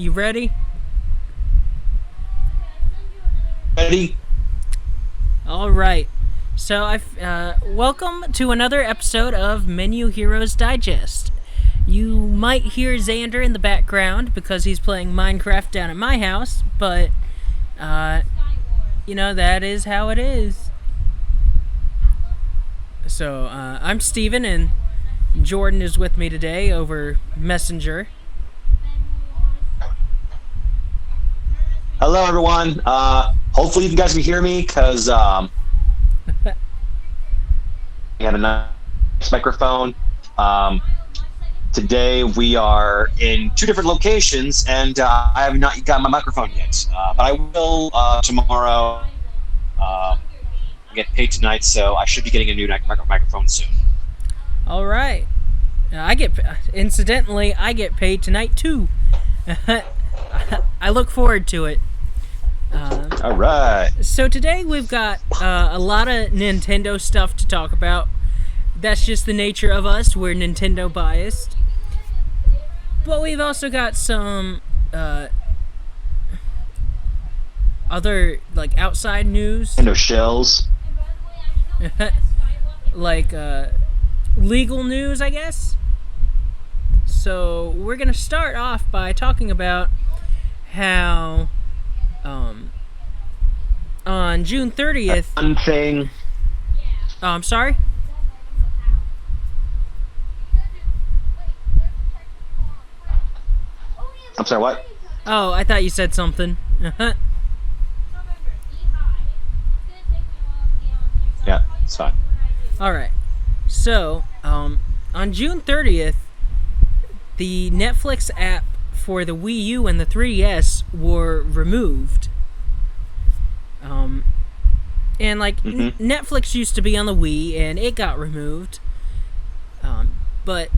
You ready? Ready? All right. So welcome to another episode of Menu Heroes Digest. You might hear Xander in the background because he's playing Minecraft down at my house, but that is how it is. So I'm Steven, and Jordan is with me today over Messenger. Hello, everyone. Hopefully you guys can hear me because I have a nice microphone. Today we are in two different locations, and I have not got my microphone yet. But I will tomorrow. I get paid tonight, so I should be getting a new microphone soon. All right. Incidentally, I get paid tonight too. I look forward to it. All right. So today we've got a lot of Nintendo stuff to talk about. That's just the nature of us. We're Nintendo biased. But we've also got some other outside news. Nintendo shells. Legal news, I guess. So we're gonna start off by talking about how on June 30th. One thing. Oh, I'm sorry. I'm sorry. What? Oh, I thought you said something. Yeah, it's fine. All right. So, on June 30th, the Netflix app for the Wii U and the 3DS were removed. Netflix used to be on the Wii, and it got removed. But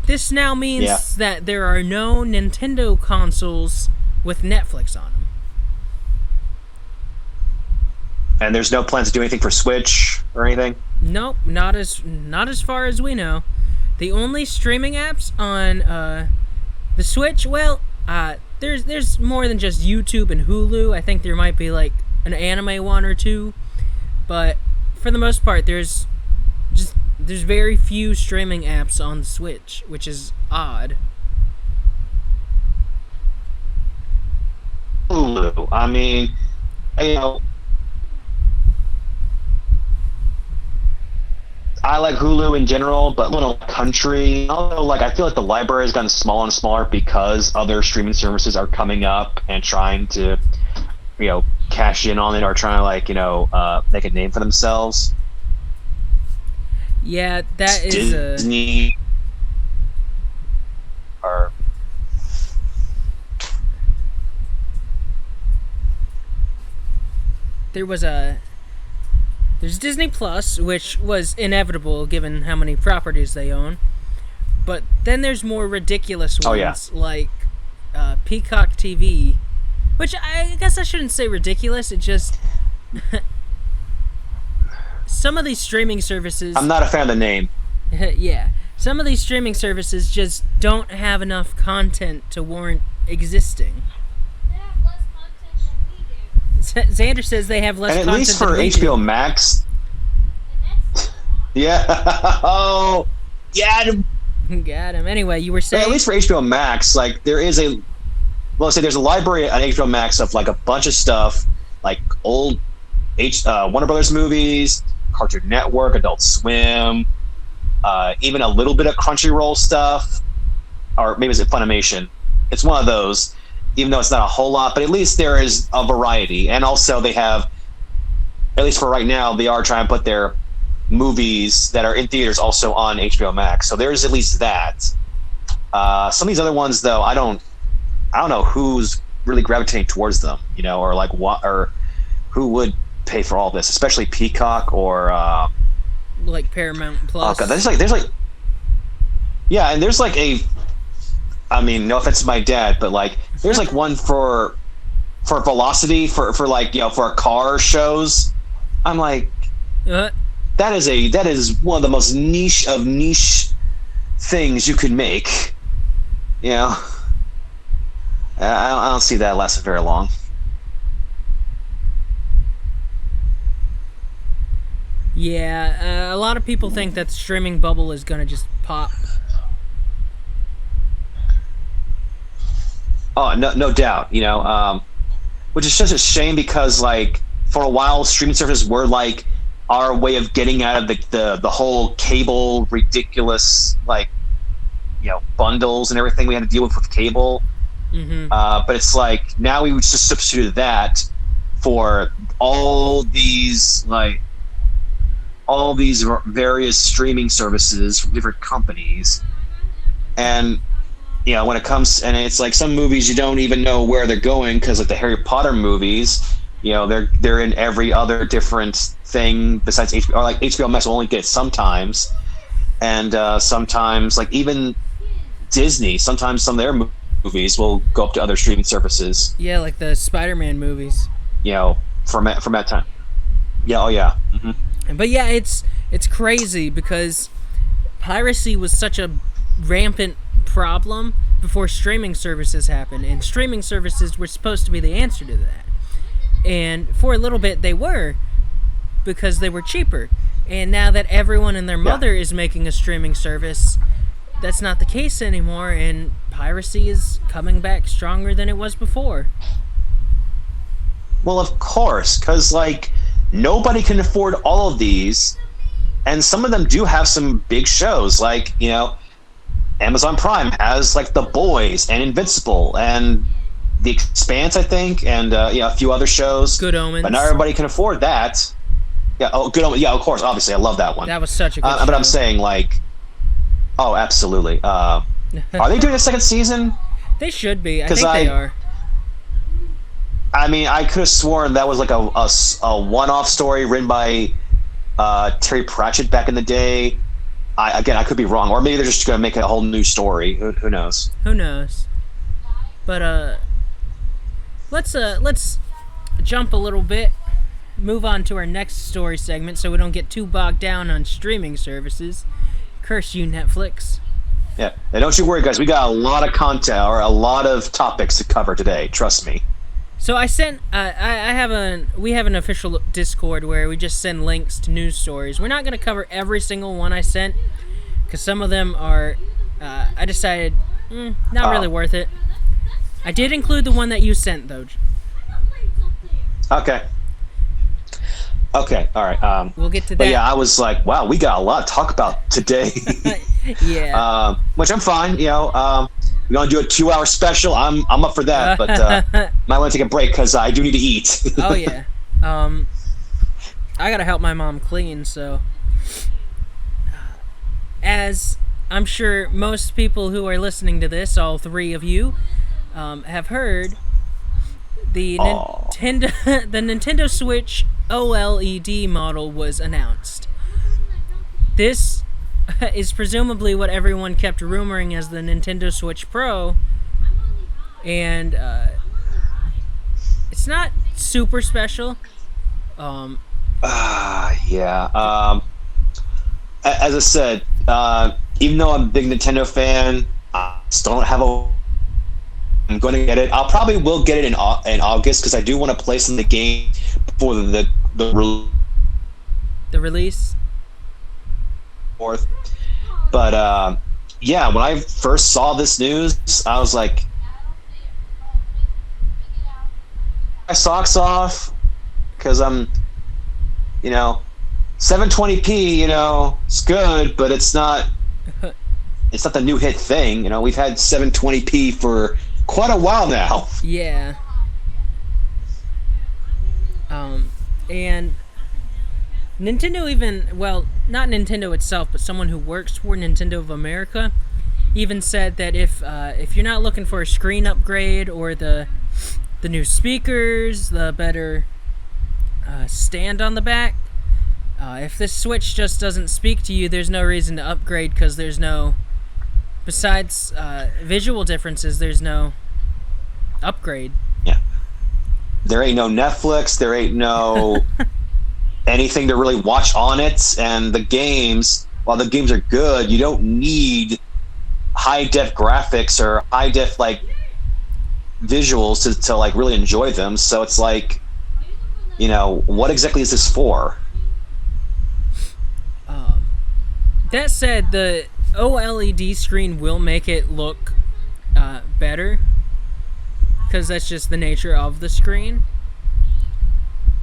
this now means that there are no Nintendo consoles with Netflix on them. And there's no plans to do anything for Switch or anything? Nope, not as far as we know. The only streaming apps on the Switch, there's more than just YouTube and Hulu. I think there might be an anime one or two, but for the most part, there's very few streaming apps on the Switch, which is odd. Hulu. I mean, I like Hulu in general, but little country, although I feel like the library has gotten smaller and smaller because other streaming services are coming up and trying to, cash in on it or trying to make a name for themselves. Yeah, that is Disney or There's Disney Plus, which was inevitable given how many properties they own. But then there's more ridiculous ones, like Peacock TV, which I guess I shouldn't say ridiculous, it just... Some of these streaming services... I'm not a fan of the name. Yeah. Some of these streaming services just don't have enough content to warrant existing. They have less content than we do. Xander says they have less and at content least for than we HBO do. Max. Yeah. Oh, yeah. Got him. Anyway, you were saying... At least for HBO Max, there is there's a library on HBO Max of a bunch of stuff, old Warner Brothers movies, Cartoon Network, Adult Swim, even a little bit of Crunchyroll stuff, or maybe it's Funimation. It's one of those, even though it's not a whole lot, but at least there is a variety. And also they have, at least for right now, they are trying to put their movies that are in theaters also on HBO Max. So there's at least that. Some of these other ones, though, I don't know who's really gravitating towards them, or what, or who would pay for all this, especially Peacock or Paramount Plus. Oh god, and there's no offense to my dad, but there's one for Velocity for for car shows. I'm that is one of the most niche of niche things you could make. I don't see that lasting very long. Yeah, a lot of people think that the streaming bubble is gonna just pop. Oh, no doubt. Which is just a shame because like for a while, streaming services were like our way of getting out of the whole cable ridiculous like bundles and everything we had to deal with cable. Mm-hmm. But it's like now we would just substitute that for all these various streaming services from different companies, and when it comes, and it's like some movies you don't even know where they're going because like the Harry Potter movies, they're in every other different thing besides HBO, or like HBO Max will only get it sometimes, and sometimes like even Disney, sometimes some of their movies will go up to other streaming services. Yeah, like the Spider-Man movies. From that time. Yeah. Oh yeah. Mm-hmm. But yeah, it's crazy because piracy was such a rampant problem before streaming services happened, and streaming services were supposed to be the answer to that. And for a little bit they were, because they were cheaper. And now that everyone and their mother is making a streaming service, that's not the case anymore, and piracy is coming back stronger than it was before. Well, of course, because like nobody can afford all of these, and some of them do have some big shows. Like Amazon Prime has like The Boys and Invincible and The Expanse, I think, and a few other shows. Good Omens. But not everybody can afford that. Yeah. Oh, Good Omens. Yeah, of course. Obviously, I love that one. That was such a good show. But I'm saying like, oh, absolutely. Are they doing a second season? They should be. I think they are. I mean, I could have sworn that was like a one-off story written by Terry Pratchett back in the day. I could be wrong, or maybe they're just going to make a whole new story. Who knows? Who knows? But let's jump a little bit, move on to our next story segment, so we don't get too bogged down on streaming services. Curse you, Netflix. Yeah, and don't you worry, guys. We got a lot of content or a lot of topics to cover today. Trust me. So I sent, we have an official Discord where we just send links to news stories. We're not going to cover every single one I sent, because some of them are, I decided, not really worth it. I did include the one that you sent, though. Okay, all right. We'll get to that. But yeah, I was like, wow, we got a lot to talk about today. Yeah. Which I'm fine, we're gonna do a 2-hour special. I'm up for that, but might want to take a break because I do need to eat. Oh yeah. I gotta help my mom clean, so as I'm sure most people who are listening to this, all three of you, have heard, the Nintendo Switch OLED model was announced. This is presumably what everyone kept rumoring as the Nintendo Switch Pro, and it's not super special. Yeah. As I said, even though I'm a big Nintendo fan, I still don't have I'm going to get it. I'll probably will get it in August because I do want to play some of the game before the release. Fourth. But yeah, when I first saw this news, I was like, my socks off, because I'm 720p, it's good, but it's not the new hit thing. We've had 720p for quite a while now. Yeah. And Nintendo not Nintendo itself, but someone who works for Nintendo of America even said that if you're not looking for a screen upgrade or the new speakers, the better stand on the back, if this Switch just doesn't speak to you, there's no reason to upgrade, because there's no, besides visual differences, there's no upgrade. Yeah. There ain't no Netflix, there ain't no anything to really watch on it, and the games, while the games are good, you don't need high-def graphics or high-def, visuals to like really enjoy them. So it's like, what exactly is this for? That said, the OLED screen will make it look better, because that's just the nature of the screen.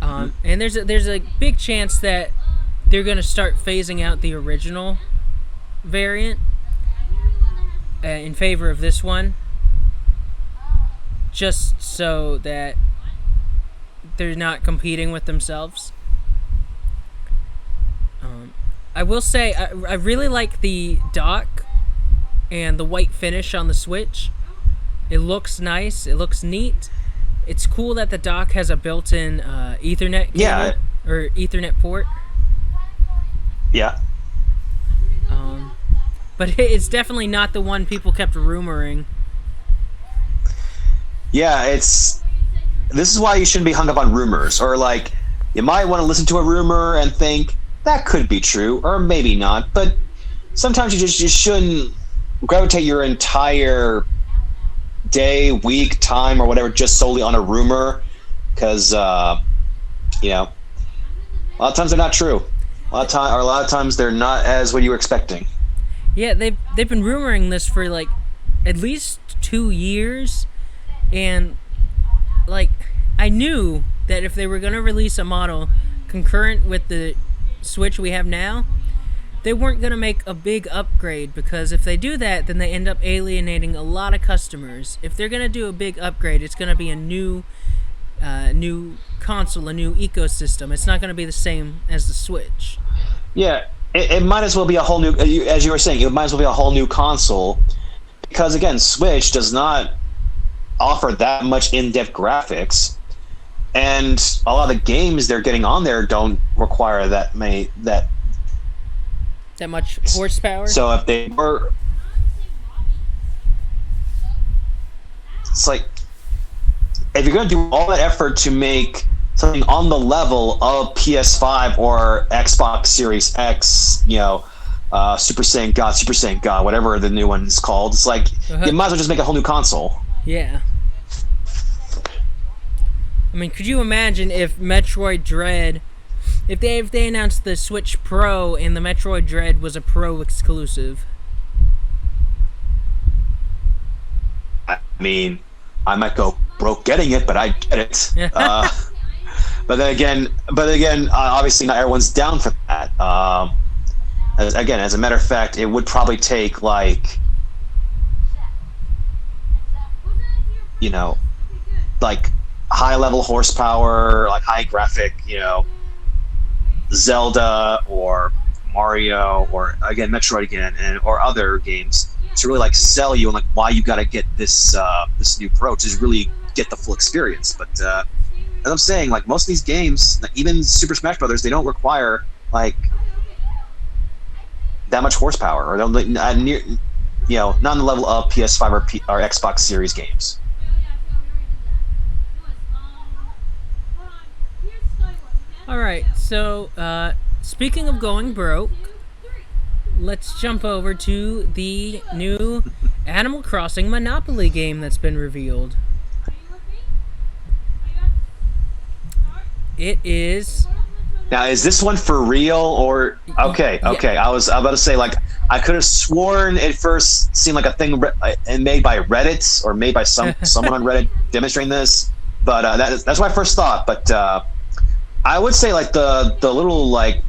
And there's a big chance that they're going to start phasing out the original variant in favor of this one, just so that they're not competing with themselves. I will say I really like the dock and the white finish on the Switch. It looks nice. It looks neat. It's cool that the dock has a built-in Ethernet cable, or Ethernet port. Yeah. But it's definitely not the one people kept rumoring. Yeah, this is why you shouldn't be hung up on rumors, or like you might want to listen to a rumor and think that could be true, or maybe not. But sometimes you shouldn't gravitate your entire day, week, time, or whatever just solely on a rumor, because a lot of times they're not true. A lot of times they're not as what you were expecting. Yeah, they've been rumoring this for like at least 2 years, and like I knew that if they were gonna release a model concurrent with the Switch we have now, they weren't gonna make a big upgrade, because if they do that, then they end up alienating a lot of customers. If they're gonna do a big upgrade, it's gonna be a new console, a new ecosystem. It's not gonna be the same as the Switch. Yeah, it might as well be a whole new, as you were saying, it might as well be a whole new console, because again, Switch does not offer that much in-depth graphics, and a lot of the games they're getting on there don't require that much horsepower. So if they were, it's like, if you're going to do all that effort to make something on the level of PS5 or Xbox Series X, Super Saiyan God, whatever the new one is called, it's like, you might as well just make a whole new console. Yeah. I mean, could you imagine if Metroid Dread, if they announced the Switch Pro and the Metroid Dread was a Pro exclusive? I mean, I might go broke getting it, but I get it. But then again, obviously not everyone's down for that. As a matter of fact, it would probably take like high level horsepower, like high graphic, Zelda or Mario or again Metroid again, or other games to really like sell you on like why you got to get this new Pro to really get the full experience. But as I'm saying, like most of these games, like even Super Smash Brothers, they don't require like that much horsepower, or don't not on the level of PS5 or Xbox Series games. Alright, so speaking of going broke, let's jump over to the new Animal Crossing Monopoly game that's been revealed. It is... Now, is this one for real, or... Okay. I was about to say, like, I could have sworn it first seemed like a thing made by Reddit, or made by someone on Reddit demonstrating this, but that's what I first thought, but... I would say like the little like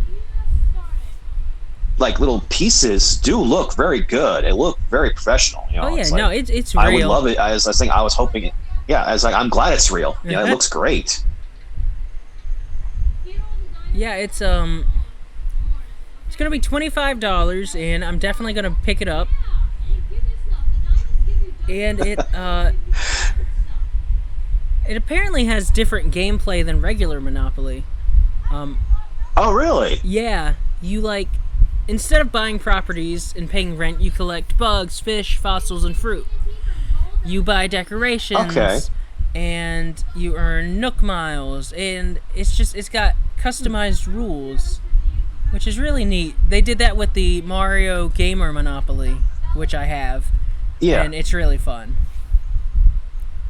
little pieces do look very good. It looked very professional. Oh yeah, like, it's real. I would love it. I was hoping it. Yeah, I was like, I'm glad it's real. It looks great. Yeah, it's gonna be $25, and I'm definitely gonna pick it up. And it apparently has different gameplay than regular Monopoly. Oh, really? Yeah. You, instead of buying properties and paying rent, you collect bugs, fish, fossils, and fruit. You buy decorations. Okay. And you earn Nook Miles. And it's got customized rules, which is really neat. They did that with the Mario Gamer Monopoly, which I have. Yeah. And it's really fun.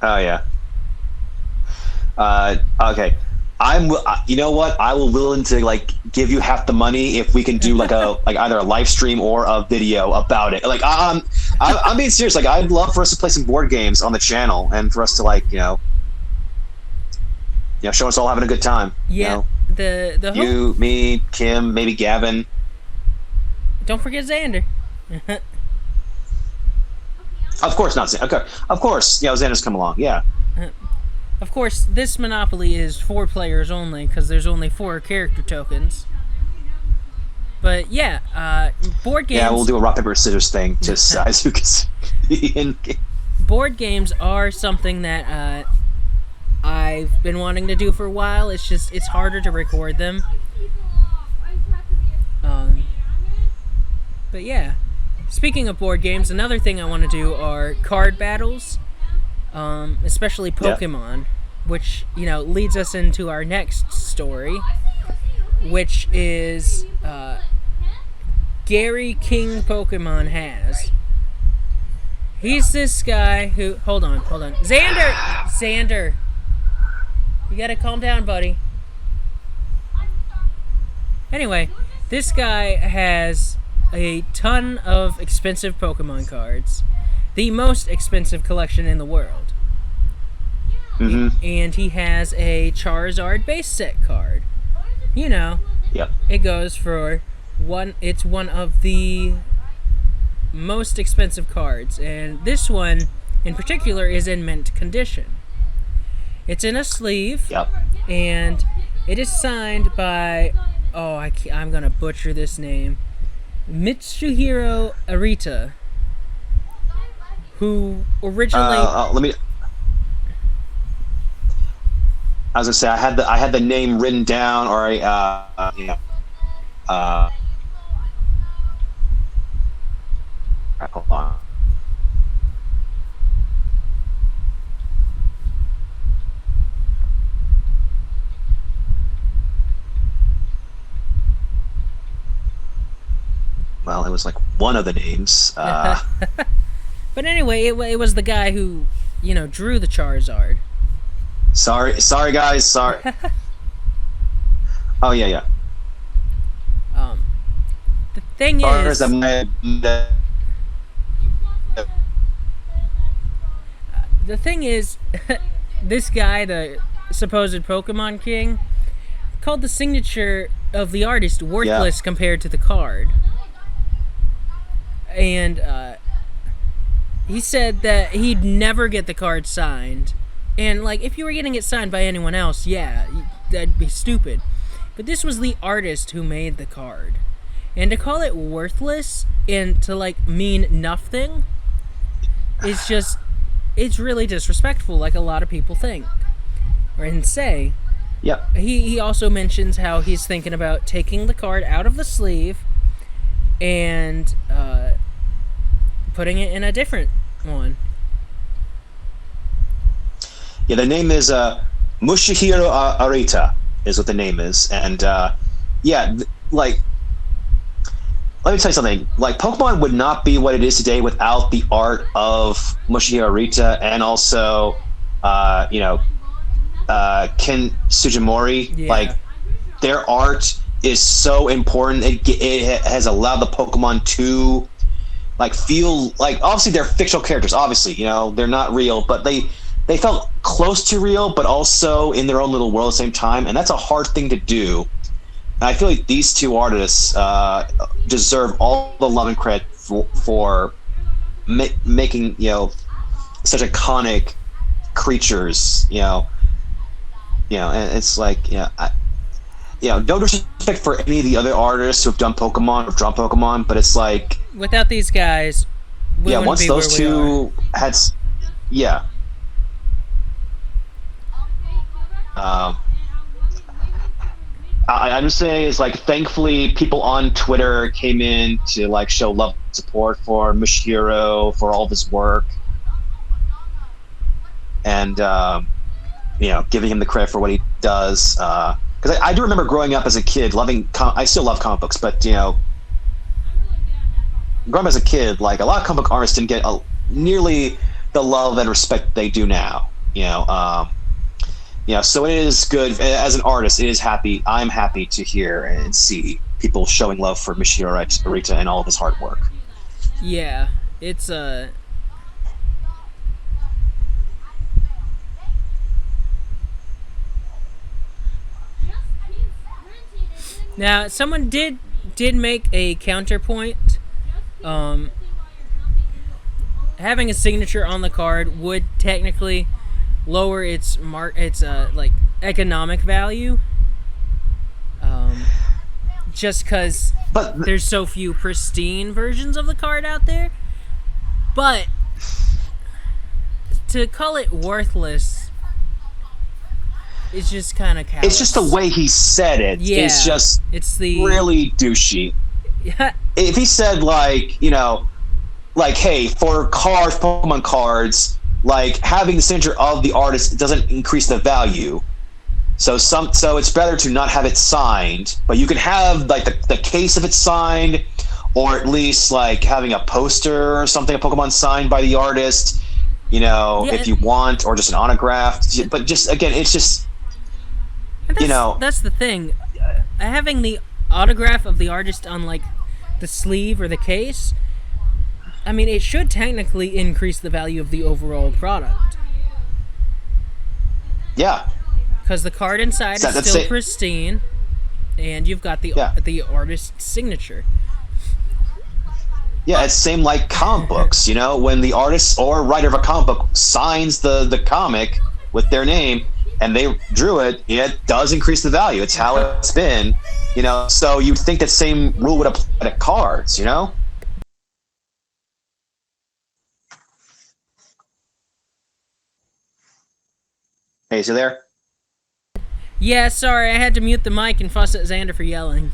Oh yeah. Okay. You know what? I will willing to like give you half the money if we can do like a like either a live stream or a video about it. Like I'm being serious. Like I'd love for us to play some board games on the channel and for us to like show us all having a good time. Yeah. The you, me, Kim, maybe Gavin. Don't forget Xander. Of course not. Okay. Of course. Yeah, Xander's come along. Yeah. Of course, this Monopoly is 4 players only because there's only 4 character tokens. But yeah, board games. Yeah, we'll do a rock paper scissors thing, just as you can see. Board games are something that I've been wanting to do for a while. It's harder to record them. But yeah, speaking of board games, another thing I want to do are card battles. Especially Pokemon, which leads us into our next story, which is Gary King Pokemon has. He's this guy who hold on, Xander, you gotta calm down, buddy. Anyway, this guy has a ton of expensive Pokemon cards. The most expensive collection in the world. Mm-hmm. And he has a Charizard base set card. Yep. It goes for it's one of the most expensive cards. And this one, in particular, is in mint condition. It's in a sleeve. Yep. And it is signed by... I'm going to butcher this name. Mitsuhiro Arita. Who originally? I was gonna say I had the name written down, or hold on. Well, it was like one of the names. But anyway, it was the guy who, drew the Charizard. Sorry guys, sorry. Oh yeah. The thing is, this guy, the supposed Pokemon King, called the signature of the artist worthless compared to the card. And he said that he'd never get the card signed. And, if you were getting it signed by anyone else, yeah, that'd be stupid. But this was the artist who made the card. And to call it worthless and to, mean nothing is just... It's really disrespectful, like a lot of people think. And say. Yep. He also mentions how he's thinking about taking the card out of the sleeve and putting it in a different one. Yeah, the name is Mushihiro Arita is what the name is, and let me tell you something. Pokemon would not be what it is today without the art of Mushihiro Arita and also, Ken Sugimori. Yeah. Their art is so important. It has allowed the Pokemon to feel obviously they're fictional characters. Obviously, they're not real, but they felt close to real, but also in their own little world at the same time, and that's a hard thing to do. And I feel like these two artists deserve all the love and credit for making such iconic creatures. And it's no disrespect for any of the other artists who have done Pokemon or drawn Pokemon, but it's without these guys, we wouldn't once be those where we two had, I'm just saying is thankfully people on Twitter came in to show love and support for Mushihiro for all of his work, and giving him the credit for what he does. Because I do remember growing up as a kid loving. I still love comic books, but growing up as a kid, a lot of comic book artists didn't get nearly the love and respect they do now. You know, so it is good as an artist. It is happy. I'm happy to hear and see people showing love for Michio Arita and all of his hard work. Yeah, it's now someone did make a counterpoint. Um, Having a signature on the card would technically lower its like economic value. Just because But there's so few pristine versions of the card out there. But to call it worthless is just kind of callous. it's just the way he said it. Yeah, It's just it's the really douchey. yeah, If he said like, hey, for Pokemon cards, like having the signature of the artist doesn't increase the value. So it's better to not have it signed, but you can have like the case of it signed, or at least like having a poster or something, a Pokemon signed by the artist, if you want, or just an autograph. But just again, it's just that's the thing. Having the autograph of the artist on like the sleeve or the case, I mean, it should technically increase the value of the overall product. Yeah. Because the card inside is still pristine, and you've got the artist's signature. Yeah, it's same like comic books. When the artist or writer of a comic book signs the comic with their name and they drew it, it does increase the value. It's how it's been. So you'd think that same rule would apply to cards. Hey, is he there? Yeah, sorry, I had to mute the mic and fuss at Xander for yelling.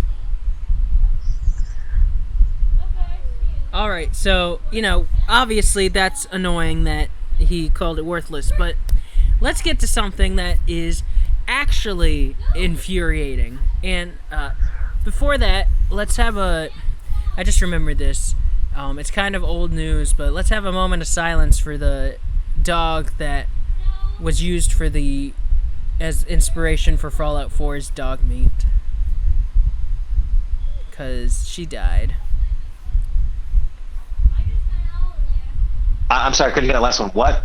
Alright, so, obviously that's annoying that he called it worthless, but let's get to something that is actually infuriating. And before that, let's have I just remembered this. It's kind of old news, but let's have a moment of silence for the dog that was used as inspiration for Fallout 4's dog meat. Because she died. I'm sorry, I couldn't get that last one. What?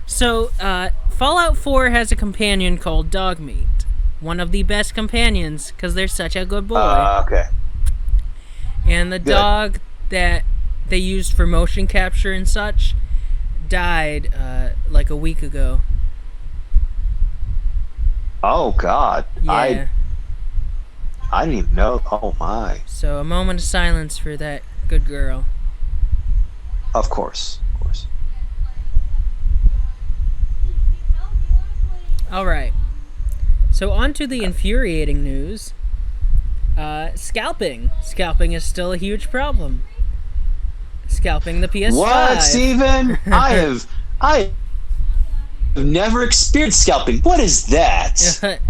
So, Fallout 4 has a companion called Dogmeat. One of the best companions, because they're such a good boy. Okay. And the dog that they used for motion capture and such died, like a week ago. Oh, God. Yeah. I didn't even know. Oh, my. So, a moment of silence for that good girl. Of course. Alright. So, on to the infuriating news. Scalping. Scalping is still a huge problem. Scalping the PS5. What, Steven? I have never experienced scalping. What is that?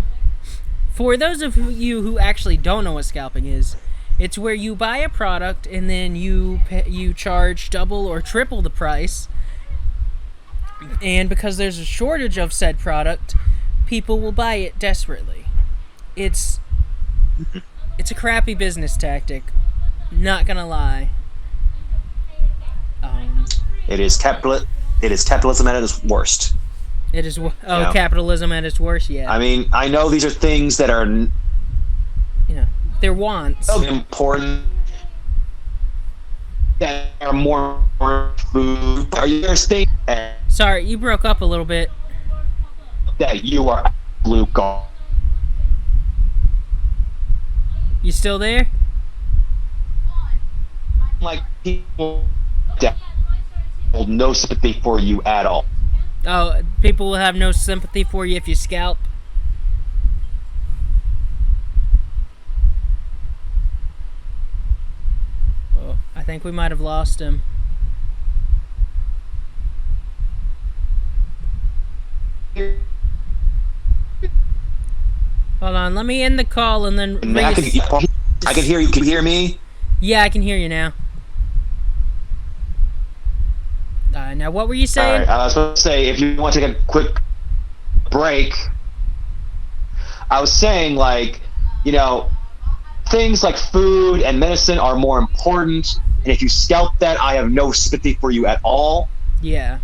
For those of you who actually don't know what scalping is, it's where you buy a product and then you charge double or triple the price. And because there's a shortage of said product, people will buy it desperately. It's a crappy business tactic. Not gonna lie. It is capitalism at its worst. It is capitalism at its worst. Yeah. I mean, I know these are things that are they're wants. important. That are more food. Are you saying? Sorry, you broke up a little bit. That you are blue gone. You still there? Like people that hold no sympathy for you at all. Oh, people will have no sympathy for you if you scalp. Oh, I think we might have lost him. Hold on, let me end the call and then. I can hear you. Can you hear me? Yeah, I can hear you now. Now, what were you saying? All right, I was supposed to say, if you want to take a quick break, I was saying, like, you know, things like food and medicine are more important, and if you scalp that, I have no sympathy for you at all. Yeah.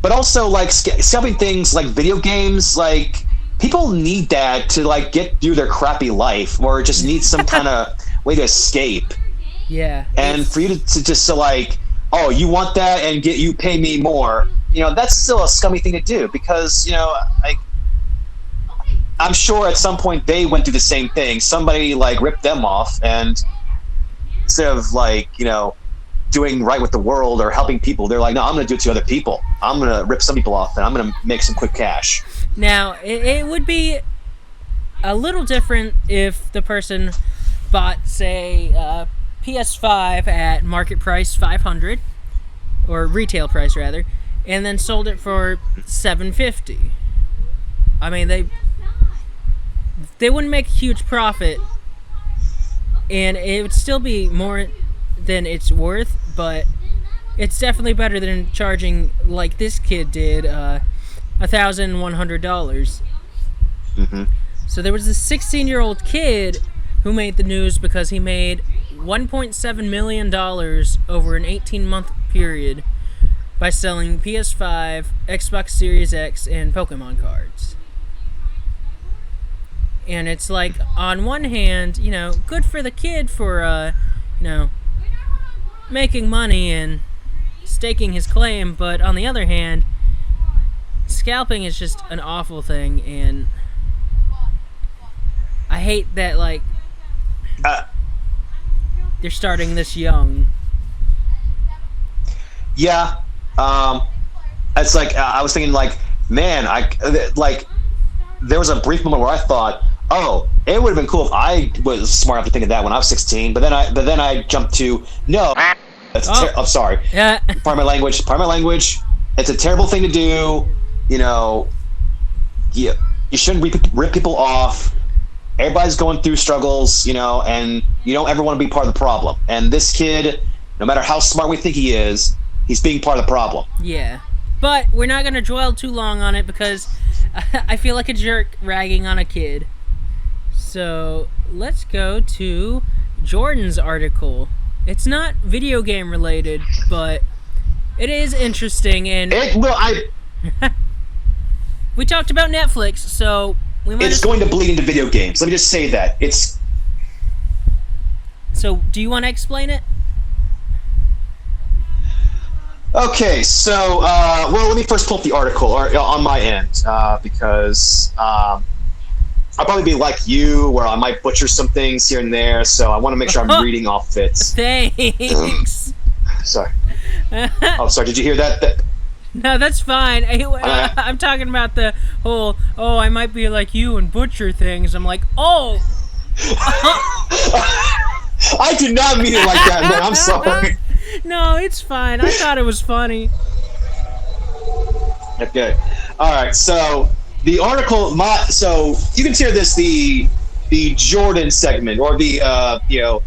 But also, like, scalping things like video games, like, people need that to, like, get through their crappy life, or just need some kind of way to escape. Yeah. And for you to just to, like, oh, you want that and you pay me more, you know, that's still a scummy thing to do, because, you know, like, I'm sure at some point they went through the same thing. Somebody, like, ripped them off, and instead of, like, you know, doing right with the world or helping people, they're like, no, I'm going to do it to other people. I'm going to rip some people off, and I'm going to make some quick cash. Now, it would be a little different if the person bought, say, PS5 at market price $500, or retail price rather, and then sold it for $750. I mean, they wouldn't make a huge profit, and it would still be more than it's worth, but it's definitely better than charging, like this kid did, $1,100. Mm-hmm. So there was this 16-year-old kid who made the news because he made $1.7 million over an 18-month period by selling PS5, Xbox Series X, and Pokemon cards. And it's like, on one hand, you know, good for the kid for, you know, making money and staking his claim, but on the other hand, scalping is just an awful thing, and I hate that, like, they're starting this young. Yeah. It's like, I was thinking, like, man, like, there was a brief moment where I thought, oh, it would have been cool if I was smart enough to think of that when I was 16. But then I jumped to, no, I'm sorry. Yeah. Pardon my language. It's a terrible thing to do. You know, you shouldn't rip people off. Everybody's going through struggles, you know, and you don't ever want to be part of the problem. And this kid, no matter how smart we think he is, he's being part of the problem. Yeah. But we're not going to dwell too long on it because I feel like a jerk ragging on a kid. So let's go to Jordan's article. It's not video game related, but it is interesting, and we talked about Netflix, so we might. It's going to bleed into video games. Let me just say that it's. So, do you want to explain it? Okay, so well, let me first pull up the article on my end because I'll probably be like you, where I might butcher some things here and there. So I want to make sure I'm reading off it. Thanks. Sorry. Oh, sorry. Did you hear that? No, that's fine. I'm talking about the whole, oh, I might be like you and butcher things. I'm like, oh. I did not mean it like that, man. I'm sorry. No, it's fine. I thought it was funny. Okay. All right. So the article, so you consider this the Jordan segment, or the you know,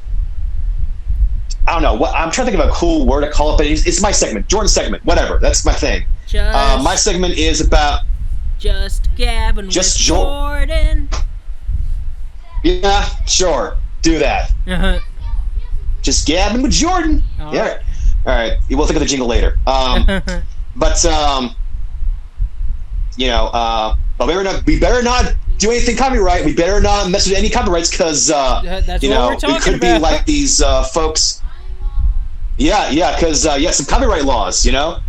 I don't know what I'm trying to think of a cool word to call it, but it's my segment, Jordan segment, whatever. That's my thing. My segment is about just gabbing with Jordan. Yeah, sure, do that. Uh-huh. Just gabbing with Jordan. Yeah. All right. We'll think of the jingle later. But you know, but we better not do anything copyright. We better not mess with any copyrights, because you know, it could be like these folks. Yeah, because some copyright laws. You know,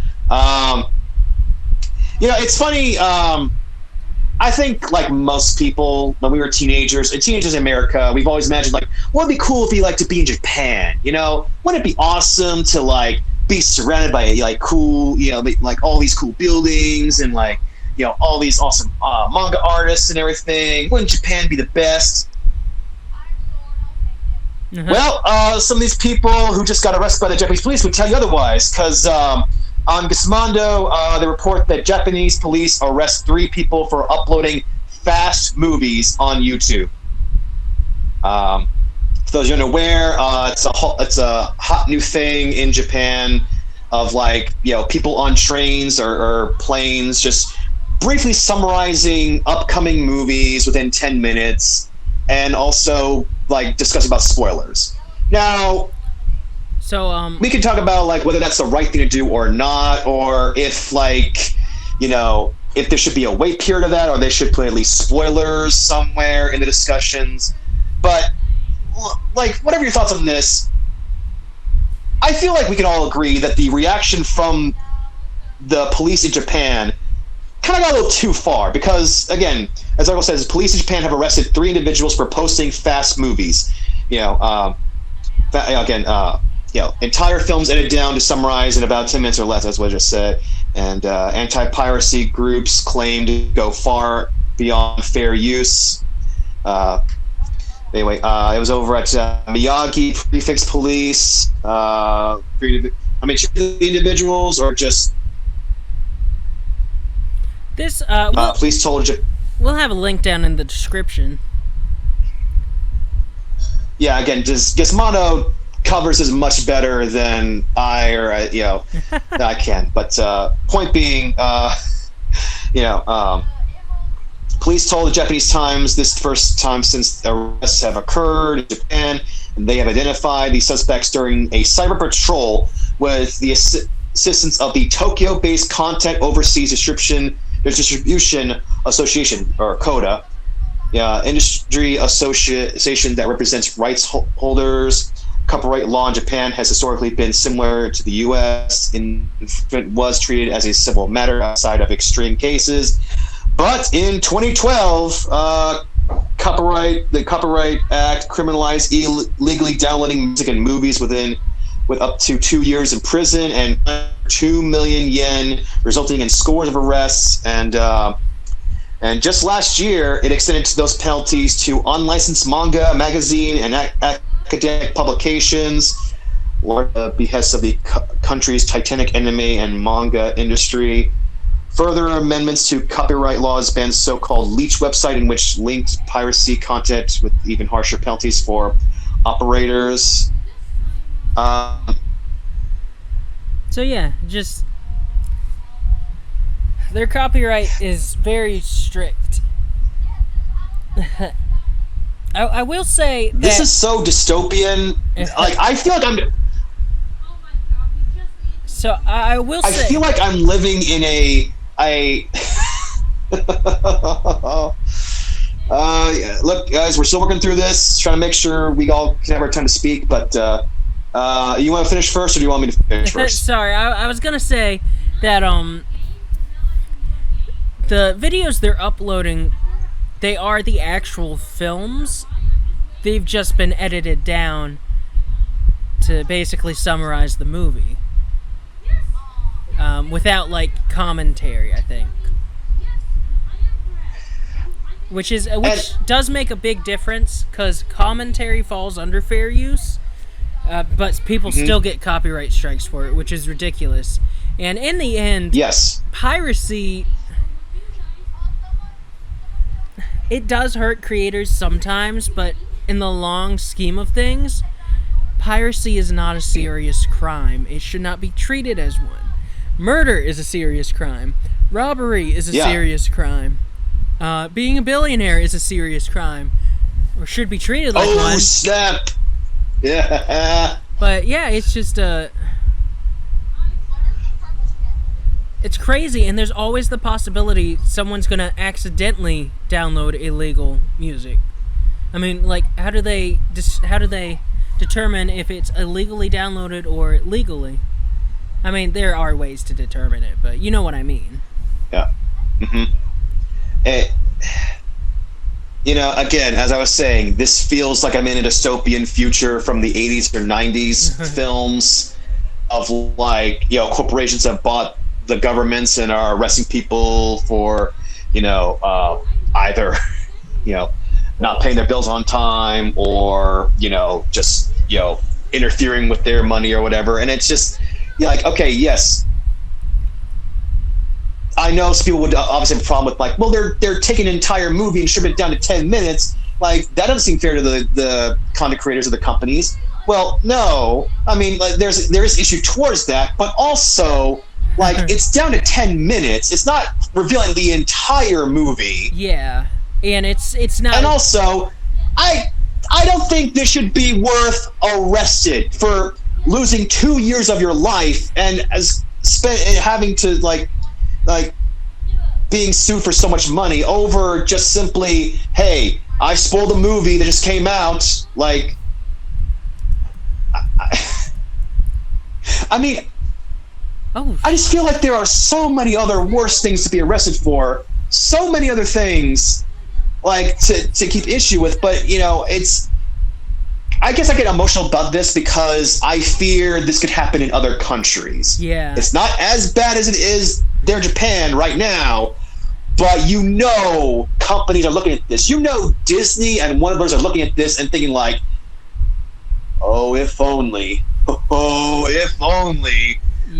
it's funny. I think, like most people, when we were teenagers in America, we've always imagined, like, what would be cool if we like to be in Japan? You know, wouldn't it be awesome to, like, be surrounded by, like, cool, you know, like all these cool buildings and, like, you know, all these awesome manga artists and everything? Wouldn't Japan be the best? Mm-hmm. Well, some of these people who just got arrested by the Japanese police would tell you otherwise, because on Gizmodo, they report that Japanese police arrest 3 people for uploading fast movies on YouTube. For those who aren't aware, it's a hot new thing in Japan of, like, you know, people on trains or planes just briefly summarizing upcoming movies within 10 minutes, and also like discuss about spoilers. Now, So we can talk about like whether that's the right thing to do or not, or if like, if there should be a wait period of that, or they should put at least spoilers somewhere in the discussions. But like, whatever your thoughts on this, I feel like we can all agree that the reaction from the police in Japan kind of got a little too far, because again, as Michael says, police in Japan have arrested 3 individuals for posting fast movies. Entire films edited down to summarize in about 10 minutes or less, that's what I just said. And anti-piracy groups claim to go far beyond fair use. It was over at Miyagi Prefix Police. Individuals or just this police told you. we'll have a link down in the description. Yeah, again, just Gizmodo covers this much better than I can. But point being, police told the Japanese Times this is the first time since arrests have occurred in Japan, and they have identified the suspects during a cyber patrol with the assistance of the Tokyo-based Content Overseas Distribution Association, or CODA, industry association that represents rights holders. Copyright law in Japan has historically been similar to the U.S. It was treated as a civil matter outside of extreme cases. But in 2012, the Copyright Act criminalized illegally downloading music and movies with up to 2 years in prison and 2 million yen, resulting in scores of arrests. And just last year, it extended those penalties to unlicensed manga, magazine, and academic publications, or the behest of the country's titanic anime and manga industry. Further amendments to copyright laws ban so-called leech website, in which linked piracy content, with even harsher penalties for operators. So yeah, just their copyright is very strict. I will say that this is so dystopian. Like, I feel like I'm. So I will say, I feel like I'm living in a. Look, guys, we're still working through this, trying to make sure we all can have our time to speak. But you want to finish first, or do you want me to finish first? Sorry, I was gonna say that the videos they're uploading, they are the actual films. They've just been edited down to basically summarize the movie. Without, like, commentary, I think. Which does make a big difference, because commentary falls under fair use, but people still get copyright strikes for it, which is ridiculous. And in the end, yes, piracy, it does hurt creators sometimes, but in the long scheme of things, piracy is not a serious crime. It should not be treated as one. Murder is a serious crime. Robbery is a serious crime. Being a billionaire is a serious crime, or should be treated like one. Oh, snap! Yeah. But yeah, it's just it's crazy, and there's always the possibility someone's gonna accidentally download illegal music. I mean, like, how do they determine if it's illegally downloaded or legally? I mean, there are ways to determine it, but you know what I mean. Yeah. Again, as I was saying, this feels like I'm in a dystopian future from the 80s or 90s films of, like, corporations have bought the governments and are arresting people for, either, not paying their bills on time, or, just, interfering with their money or whatever. And it's just, like, okay, yes, I know some people would obviously have a problem with, like, well, they're taking an entire movie and stripping it down to 10 minutes. Like, that doesn't seem fair to the content creators of the companies. Well, no, I mean, like, there is issue towards that, but also Like, it's down to 10 minutes. It's not revealing the entire movie. Yeah, and it's not. And also, I don't think this should be worth arrested for losing 2 years of your life and having to like being sued for so much money over just simply, hey, I spoiled a movie that just came out. Like, I mean, I just feel like there are so many other worse things to be arrested for, so many other things like to keep issue with. But you know, I guess I get emotional about this because I fear this could happen in other countries. Yeah, it's not as bad as it is there in Japan right now, but you know, companies are looking at this. You know, Disney and Warner Bros. Are looking at this and thinking like, oh, if only,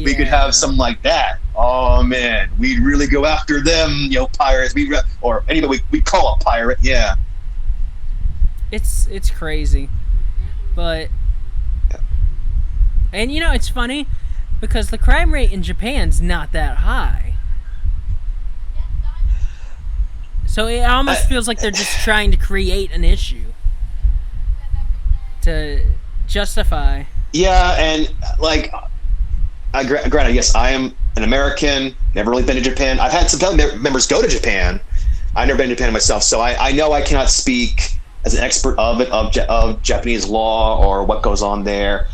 we could have something like that. Oh man, we'd really go after them, you know, pirates. Or anybody we call a pirate. Yeah, it's crazy, but and you know it's funny because the crime rate in Japan's not that high, so it almost feels like they're just trying to create an issue to justify. Yeah, and like. Granted, yes, I am an American, never really been to Japan. I've had some family members go to Japan. I've never been to Japan myself, so I know I cannot speak as an expert of Japanese law or what goes on there.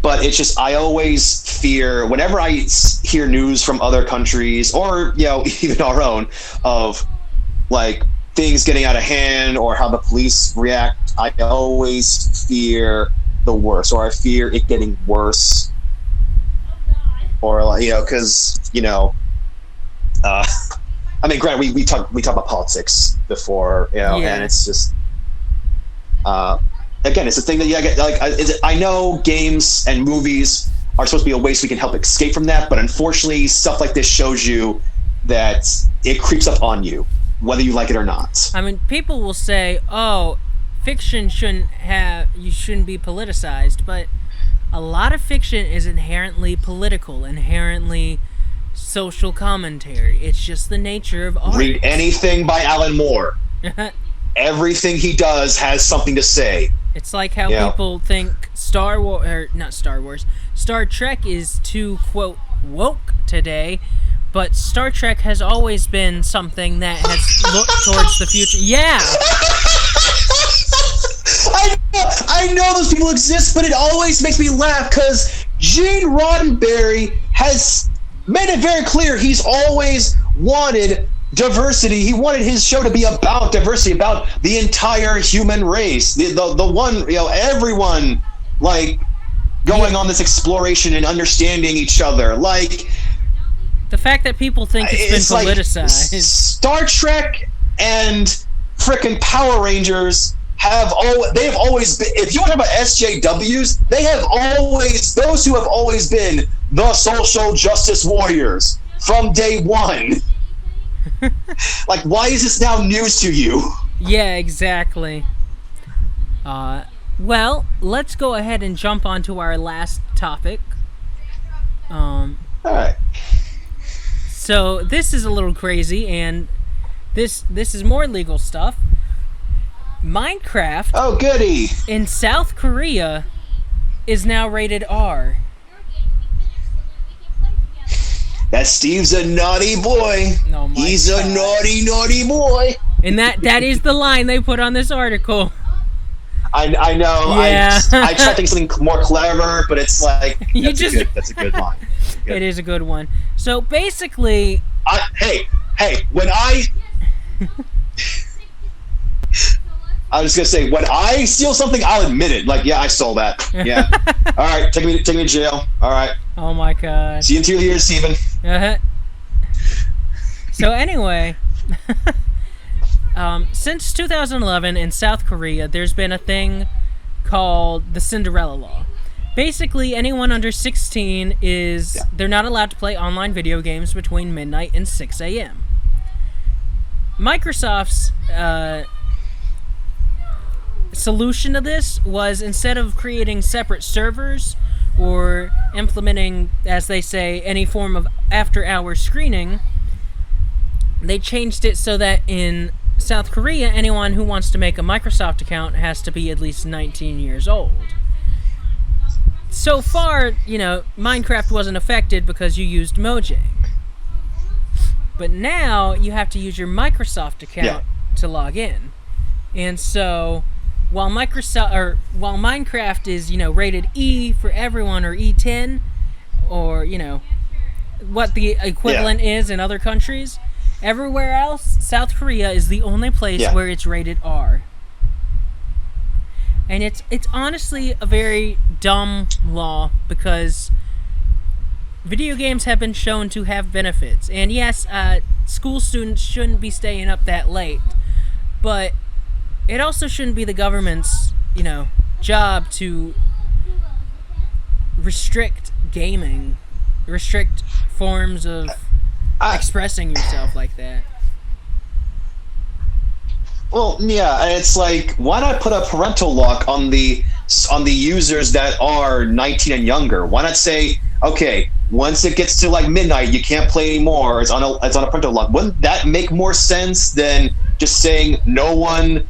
But it's just, I always fear, whenever I hear news from other countries, or, you know, even our own, of, like, things getting out of hand or how the police react, I always fear the worst, or I fear it getting worse. Or, like, you know, because, you know, I mean, granted, we talk about politics before, you know, and it's just, again, it's a thing that I know games and movies are supposed to be a way so we can help escape from that, but unfortunately, stuff like this shows you that it creeps up on you, whether you like it or not. I mean, people will say, "Oh, fiction shouldn't be politicized," but a lot of fiction is inherently political, inherently social commentary. It's just the nature of art. Read anything by Alan Moore. Everything he does has something to say. It's like how people think Star Trek is too, quote, woke today, but Star Trek has always been something that has looked towards the future. Yeah! I know those people exist, but it always makes me laugh because Gene Roddenberry has made it very clear he's always wanted diversity. He wanted his show to be about diversity, about the entire human race, the one, you know, everyone, like, going on this exploration and understanding each other. Like, the fact that people think it's been politicized. Like Star Trek and frickin' Power Rangers they've always been, if you want to talk about SJWs, those who have always been the social justice warriors from day one. Like, why is this now news to you? Yeah, exactly. Well, let's go ahead and jump onto our last topic. Alright. So, this is a little crazy, and this is more legal stuff. Minecraft in South Korea is now rated R. That Steve's a naughty boy. No, He's a naughty boy. And that is the line they put on this article. I know. Yeah. I try to think something more clever, but it's like that's a good line. It is a good one. So basically, when I was gonna say, when I steal something, I'll admit it. Like, yeah, I stole that. Yeah. All right, take me to jail. All right. Oh my god. See you in 2 years, Steven. So anyway, since 2011 in South Korea, there's been a thing called the Cinderella Law. Basically, anyone under 16 they're not allowed to play online video games between midnight and 6 a.m. Microsoft's solution to this was, instead of creating separate servers or implementing, as they say, any form of after-hours screening, they changed it so that in South Korea, anyone who wants to make a Microsoft account has to be at least 19 years old. So far, Minecraft wasn't affected because you used Mojang. But now you have to use your Microsoft account to log in. And so while Minecraft is, rated E for everyone, or E10, or, what the equivalent is in other countries, everywhere else, South Korea is the only place where it's rated R. And it's honestly a very dumb law, because video games have been shown to have benefits. And yes, school students shouldn't be staying up that late, but it also shouldn't be the government's, job to restrict gaming, restrict forms of expressing yourself like that. Well, yeah, it's like, why not put a parental lock on the users that are 19 and younger? Why not say, okay, once it gets to like midnight, you can't play anymore. It's on a parental lock. Wouldn't that make more sense than just saying no one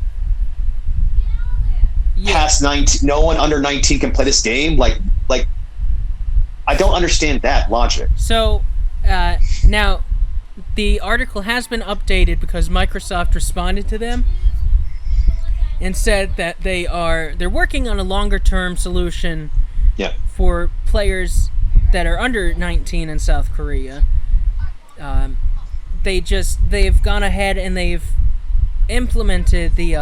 past 19, no one under 19 can play this game? Like I don't understand that logic. So now the article has been updated because Microsoft responded to them and said that they're working on a longer-term solution for players that are under 19 in South Korea. They've gone ahead and they've implemented the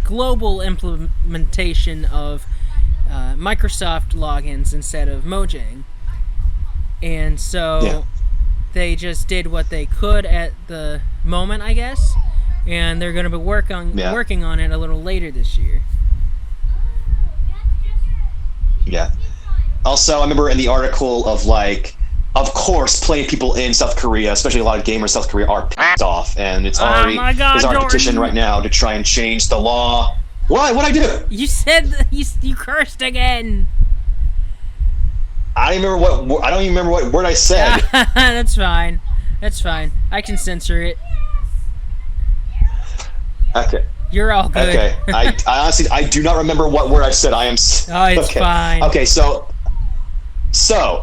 global implementation of Microsoft logins instead of Mojang. And so they just did what they could at the moment, I guess, and they're going to be working on it a little later this year. Yeah. Also, I remember in the article of of course, plenty of people in South Korea, especially a lot of gamers in South Korea, are pissed off, and it's already there's already a petition right now to try and change the law. Why? What'd I do? You said you cursed again. I don't even remember what word I said. That's fine. I can censor it. Okay. You're all good. Okay. I honestly do not remember what word I said. I am. Oh, it's fine. Okay, so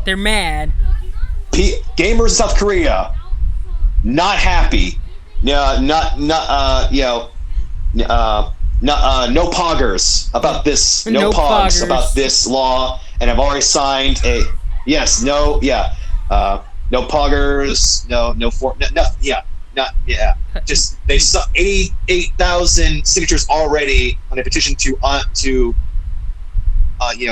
they're mad. Gamers in South Korea not happy. No poggers about this. No pogs about this law. And I've already signed no poggers, just they saw 88,000 signatures already on a petition to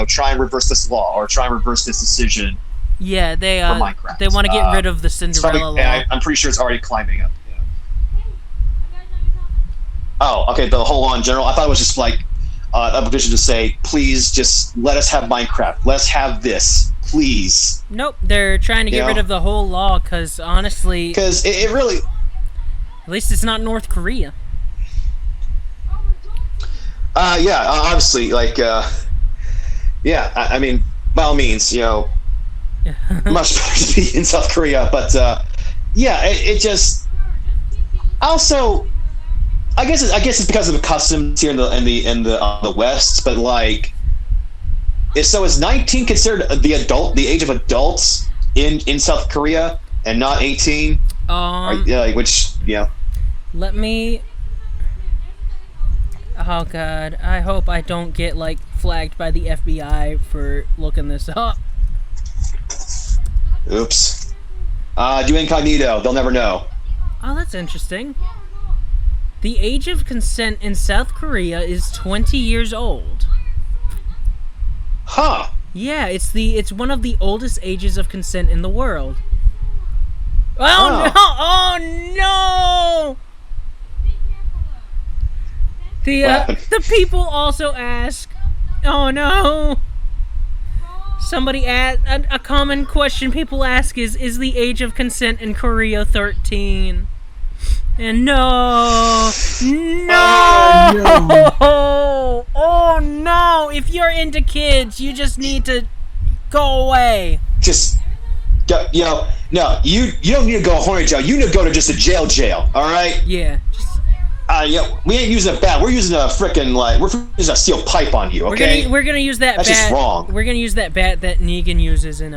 try and reverse this law or try and reverse this decision. Yeah, they for Minecraft. They want to get rid of the Cinderella law. I'm pretty sure it's already climbing up. Oh, okay. The whole law in general. I thought it was just like a petition to say, please just let us have Minecraft. Let's have this, please. Nope, they're trying to get rid of the whole law because honestly, because it really. At least it's not North Korea. Obviously, I mean, by all means, much better to be in South Korea, but it just also. I guess it's because of the customs here in the West, but is 19 considered the age of adults in South Korea and not 18? Let me. Oh God! I hope I don't get flagged by the FBI for looking this up. Oops. Do incognito. They'll never know. Oh, that's interesting. The age of consent in South Korea is 20 years old. Huh. Yeah, it's one of the oldest ages of consent in the world. Oh no! Oh no! The people also ask. Oh no! Somebody asked a common question people ask is the age of consent in Korea 13? And no. Oh no! If you're into kids, you just need to go away. Just, no, you don't need to go horny jail. You need to go to just a jail. All right. Yeah. Just, We ain't using a bat. We're using a freaking we're using a steel pipe on you. Okay. we're gonna use that That's bat. just wrong. We're gonna use that bat that Negan uses in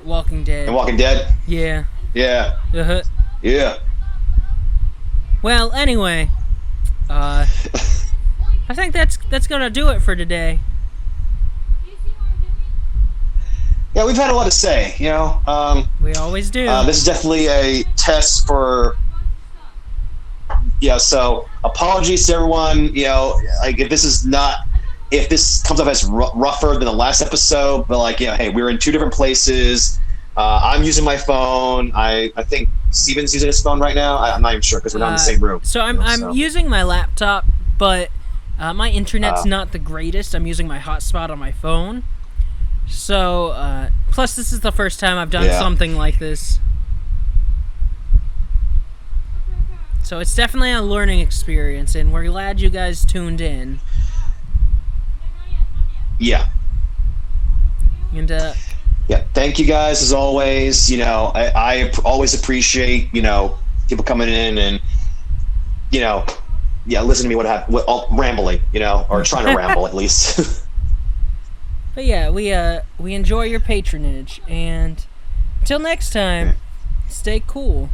Walking Dead. And Walking Dead. Yeah. Yeah. Uh-huh. Yeah. Well, anyway, I think that's gonna do it for today. Yeah, we've had a lot to say. We always do. This is definitely a test for. Yeah. So apologies to everyone. If this comes off as rougher than the last episode, but hey, we're in two different places. I'm using my phone. I think Steven's using his phone right now. I'm not even sure because we're not in the same room. So I'm using my laptop, but my internet's not the greatest. I'm using my hotspot on my phone. So plus this is the first time I've done something like this. So it's definitely a learning experience, and we're glad you guys tuned in. Yeah. And yeah, thank you guys as always. I always appreciate people coming in and listen to me rambling, or trying to ramble at least. But yeah, we enjoy your patronage, and until next time, stay cool.